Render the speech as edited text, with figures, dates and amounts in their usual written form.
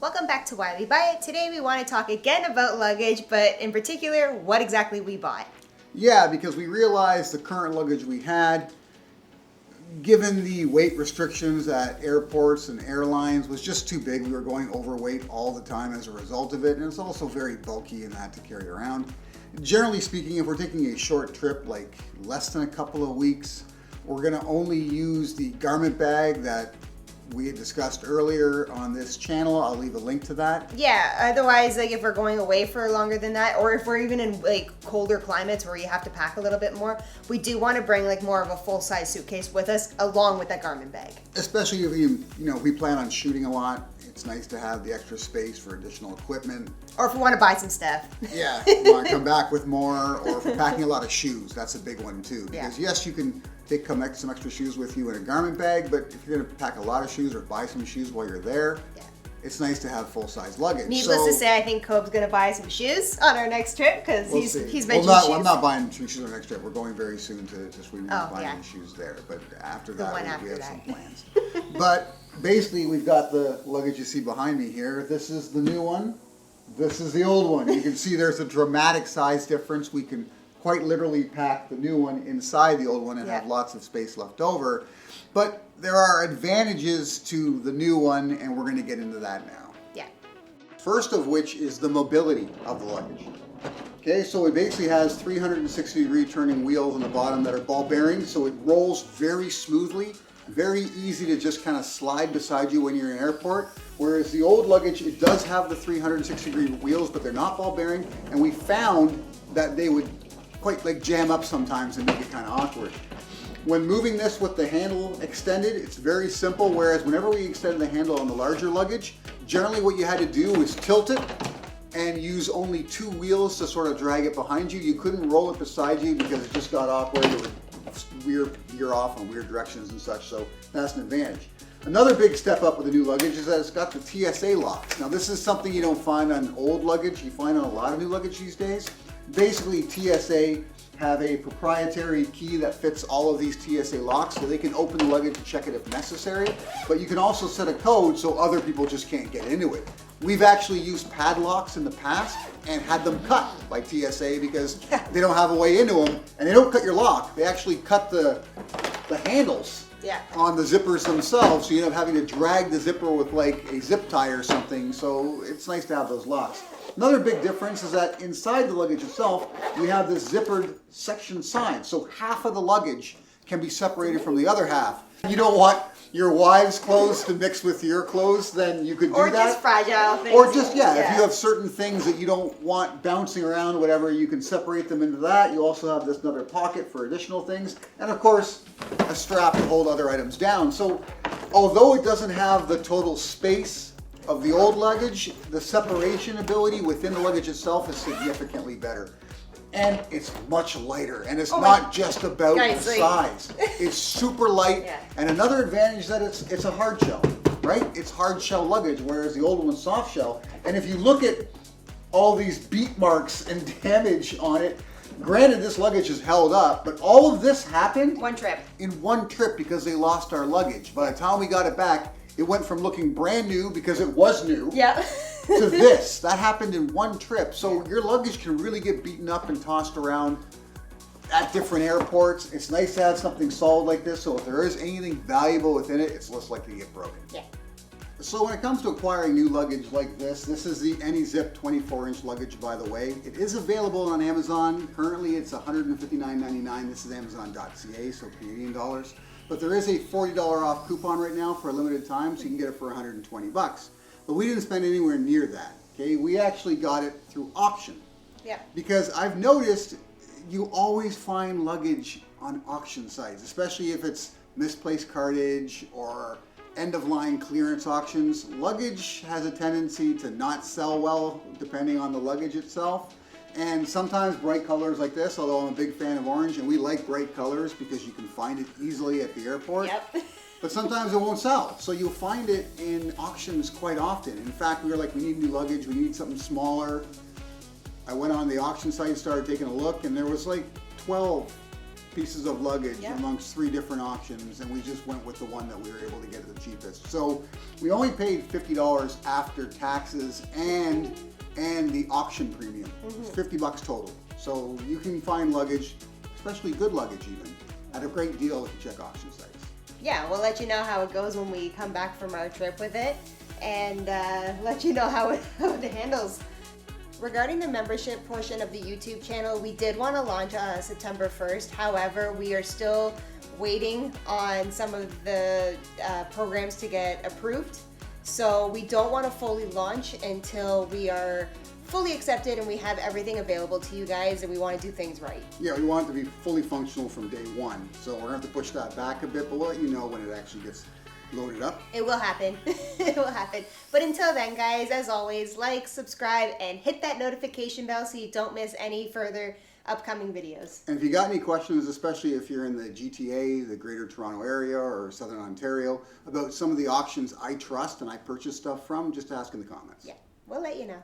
Welcome back to Why We Buy It. Today we want to talk again about luggage, but in particular, what exactly we bought. Yeah, because we realized the current luggage we had, given the weight restrictions at airports and airlines, was just too big. We were going overweight all the time as a result of it, and it's also very bulky and had to carry around. Generally speaking, if we're taking a short trip, like less than a couple of weeks, we're going to only use the garment bag that we had discussed earlier on this channel. I'll leave a link to that. Yeah, otherwise, like if we're going away for longer than that, or if we're even in like colder climates where you have to pack a little bit more, we do want to bring like more of a full-size suitcase with us along with that garment bag. Especially if we plan on shooting a lot. It's nice to have the extra space for additional equipment. Or if we want to buy some stuff. Yeah, you want to come back with more, or if we're packing a lot of shoes, that's a big one too. Because yes, you can take some extra shoes with you in a garment bag, but if you're going to pack a lot of shoes or buy some shoes while you're there, it's nice to have full-size luggage. Needless to say, I think Cobe's going to buy some shoes on our next trip because he's mentioned shoes. I'm not buying shoes on our next trip. We're going very soon to Sweden and buying shoes there. But after that, we have some plans. But basically, we've got the luggage you see behind me here. This is the new one. This is the old one. You can see there's a dramatic size difference. We can quite literally pack the new one inside the old one and have lots of space left over. But there are advantages to the new one, and we're going to get into that now. Yeah. First of which is the mobility of the luggage. Okay, so it basically has 360-degree turning wheels on the bottom that are ball bearings, so it rolls very smoothly, very easy to just kind of slide beside you when you're in an airport. Whereas the old luggage, it does have the 360-degree wheels, but they're not ball bearing, and we found that they would quite like jam up sometimes and make it kind of awkward. When moving this with the handle extended, it's very simple, whereas whenever we extended the handle on the larger luggage, generally what you had to do was tilt it and use only two wheels to sort of drag it behind you. You couldn't roll it beside you because it just got awkward. It would veer off in weird directions and such, so that's an advantage. Another big step up with the new luggage is that it's got the TSA locks. Now this is something you don't find on old luggage, you find on a lot of new luggage these days. Basically, TSA have a proprietary key that fits all of these TSA locks, so they can open the luggage and check it if necessary, but you can also set a code so other people just can't get into it. We've actually used padlocks in the past and had them cut by TSA because they don't have a way into them, and they don't cut your lock, they actually cut the handles on the zippers themselves, so you end up having to drag the zipper with like a zip tie or something, so it's nice to have those locks. Another big difference is that inside the luggage itself, we have this zippered section side. So half of the luggage can be separated from the other half. If you don't want your wife's clothes to mix with your clothes, then you could do that. Or just fragile things. Or just, if you have certain things that you don't want bouncing around, whatever, you can separate them into that. You also have this another pocket for additional things. And of course, a strap to hold other items down. So although it doesn't have the total space of the old luggage, the separation ability within the luggage itself is significantly better. And it's much lighter, and it's not just about the size. It's super light, and another advantage is that it's a hard shell, right? It's hard shell luggage, whereas the old one's soft shell. And if you look at all these beat marks and damage on it, granted this luggage is held up, but all of this happened in one trip because they lost our luggage. By the time we got it back, it went from looking brand new because it was new to this. That happened in one trip. So your luggage can really get beaten up and tossed around at different airports. It's nice to have something solid like this, so if there is anything valuable within it, it's less likely to get broken. So when it comes to acquiring new luggage like this is the AnyZip 24-inch luggage, by the way. It is available on Amazon. Currently it's $159.99. This is Amazon.ca, so Canadian dollars. But there is a $40 off coupon right now for a limited time, so you can get it for 120 bucks. But we didn't spend anywhere near that, okay? We actually got it through auction. Because I've noticed you always find luggage on auction sites, especially if it's misplaced cartage or end-of-line clearance auctions. Luggage has a tendency to not sell well depending on the luggage itself. And sometimes bright colors like this, although I'm a big fan of orange, and we like bright colors because you can find it easily at the airport. But sometimes it won't sell. So you'll find it in auctions quite often. In fact, we were like, we need new luggage, we need something smaller. I went on the auction site and started taking a look, and there was like 12 pieces of luggage Yeah. amongst 3 different options, and we just went with the one that we were able to get at the cheapest. So we only paid $50 after taxes and the auction premium. It's $50 total. So you can find luggage, especially good luggage even, at a great deal if you check auction sites. Yeah, we'll let you know how it goes when we come back from our trip with it, and let you know how it handles. Regarding the membership portion of the YouTube channel, we did want to launch September 1st. However, we are still waiting on some of the programs to get approved. So we don't want to fully launch until we are fully accepted and we have everything available to you guys, and we want to do things right. Yeah, we want it to be fully functional from day one. So we're going to have to push that back a bit, but we'll let you know when it actually gets loaded up. It will happen. It will happen. But until then, guys, as always, like, subscribe, and hit that notification bell so you don't miss any further upcoming videos. And if you got any questions, especially if you're in the GTA, the Greater Toronto Area, or Southern Ontario, about some of the auctions I trust and I purchase stuff from, just ask in the comments. Yeah, we'll let you know.